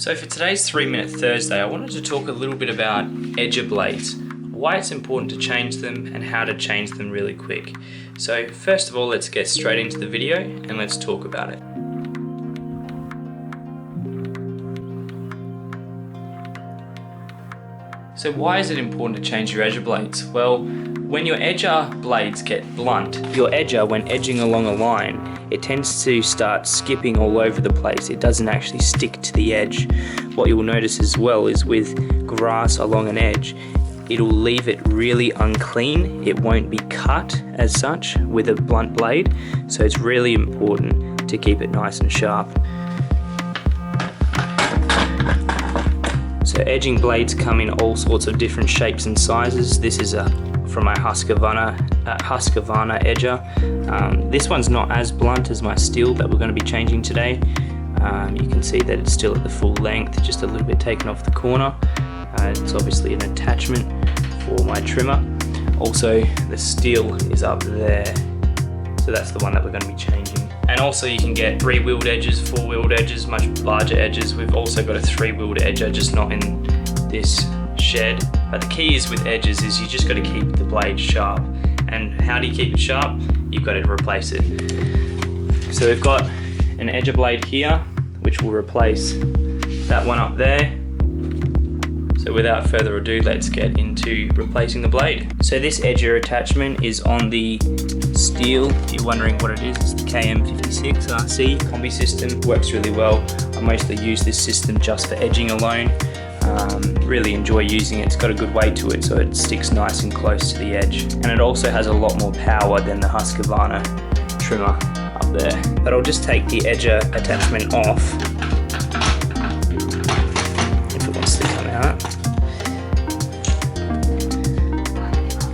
So for today's 3-Minute Thursday, I wanted to talk a little bit about edger blades, why it's important to change them and how to change them really quick. So first of all, let's get straight into the video and let's talk about it. So why is it important to change your edger blades? Well, when your edger blades get blunt, your edger, when edging along a line, it tends to start skipping all over the place. It doesn't actually stick to the edge. What you'll notice as well is with grass along an edge, it'll leave it really unclean. It won't be cut as such with a blunt blade. So it's really important to keep it nice and sharp. So edging blades come in all sorts of different shapes and sizes. This is from my Husqvarna edger. This one's not as blunt as my STIHL that we're going to be changing today. You can see that it's still at the full length, just a little bit taken off the corner. It's obviously an attachment for my trimmer. Also, the STIHL is up there. So that's the one that we're going to be changing. And also you can get 3-wheeled edges, 4-wheeled edges, much larger edges. We've also got a 3-wheeled edger, just not in this shed. But the key is with edges is you just got to keep the blade sharp. And how do you keep it sharp? You've got to replace it. So we've got an edger blade here, which will replace that one up there. So without further ado, let's get into replacing the blade. So this edger attachment is on the STIHL. If you're wondering what it is, it's the KM56 RC Kombi system. Works really well. I mostly use this system just for edging alone. Really enjoy using it. It's got a good weight to it, so it sticks nice and close to the edge. And it also has a lot more power than the Husqvarna trimmer up there. But I'll just take the edger attachment off if it wants to come out.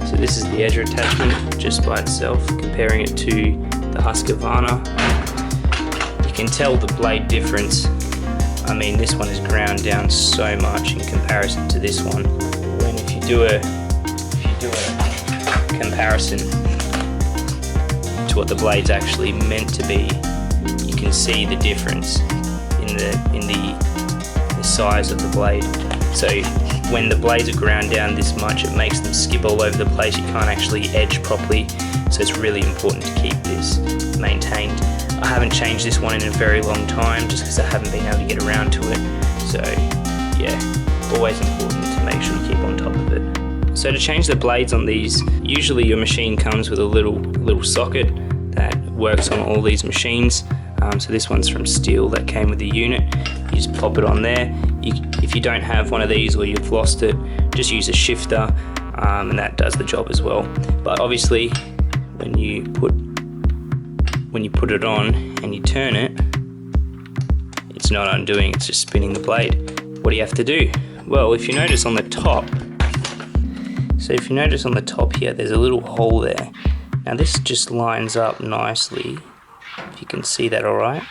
So this is the edger attachment just by itself, comparing it to the Husqvarna. You can tell the blade difference. I mean, this one is ground down so much in comparison to this one. When if you do a comparison to what the blade's actually meant to be, you can see the difference in the size of the blade. So when the blades are ground down this much, it makes them skip all over the place. You can't actually edge properly. So it's really important to keep this maintained. I haven't changed this one in a very long time just because I haven't been able to get around to it. So yeah, always important to make sure you keep on top of it. So to change the blades on these, usually your machine comes with a little socket that works on all these machines. So this one's from STIHL that came with the unit. You just pop it on there. If you don't have one of these or you've lost it, just use a shifter and that does the job as well. But obviously when you put it on and you turn it, it's not undoing, it's just spinning the blade. What do you have to do? Well, if you notice on the top, here, there's a little hole there. Now this just lines up nicely, if you can see that all right,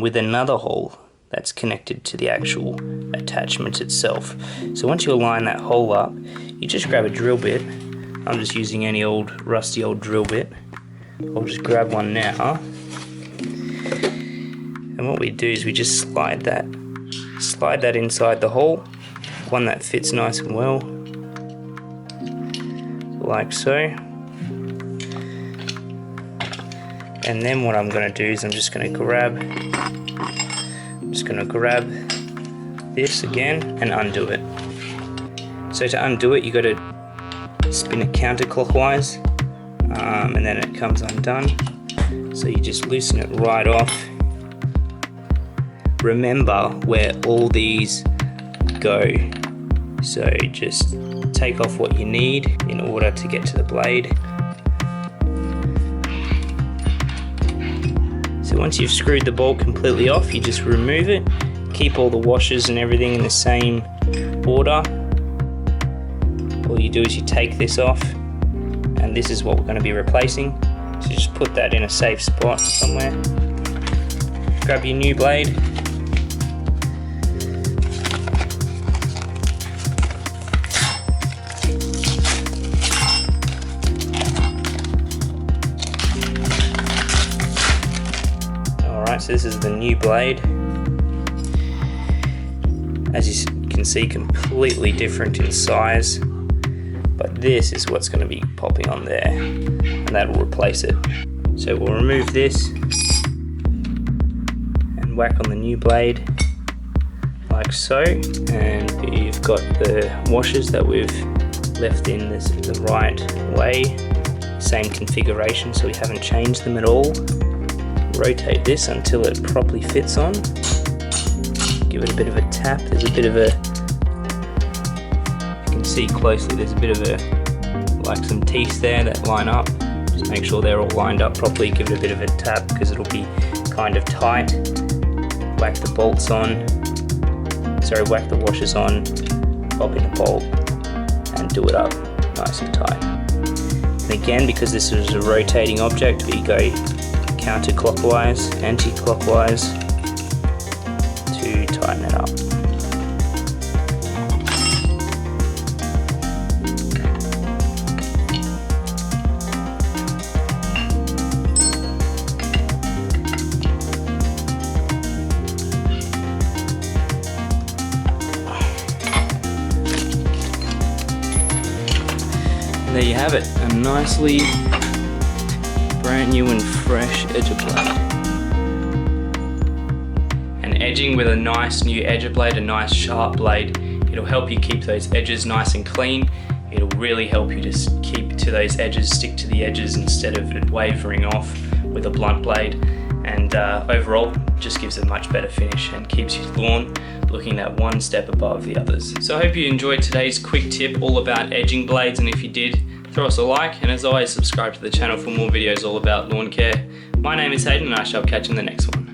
with another hole that's connected to the actual attachment itself. So once you align that hole up, you just grab a drill bit. I'm just using any rusty old drill bit. I'll just grab one now, and what we do is we just slide that inside the hole, one that fits nice and well, like so. And then what I'm going to do is I'm just going to grab this again and undo it. So to undo it, you got to spin it counterclockwise. And then it comes undone. So you just loosen it right off. Remember where all these go. So just take off what you need in order to get to the blade. So once you've screwed the bolt completely off, you just remove it. Keep all the washers and everything in the same order. All you do is you take this off, and this is what we're going to be replacing. So just put that in a safe spot somewhere. Grab your new blade. Alright, so this is the new blade. As you can see, completely different in size, but this is what's going to be popping on there, and that will replace it. So we'll remove this and whack on the new blade like so, and you've got the washers that we've left in this the right way, same configuration, so we haven't changed them at all. Rotate this until it properly fits on. Give it a bit of a tap. There's a bit of a, you can see closely, there's a bit of a, like some teeth there that line up. Just make sure they're all lined up properly. Give it a bit of a tap because it'll be kind of tight. Whack the bolts on, whack the washers on, pop in a bolt and do it up nice and tight. And again, because this is a rotating object, we go counterclockwise, anti-clockwise to tighten it up. And there you have it, a nicely brand new and fresh edger blade. And edging with a nice new edger blade, a nice sharp blade, it'll help you keep those edges nice and clean. It'll really help you to keep to those edges, stick to the edges instead of it wavering off with a blunt blade. And overall, just gives a much better finish and keeps your lawn looking that one step above the others. So I hope you enjoyed today's quick tip all about edging blades, and if you did, throw us a like, and as always, subscribe to the channel for more videos all about lawn care. My name is Hayden, and I shall catch you in the next one.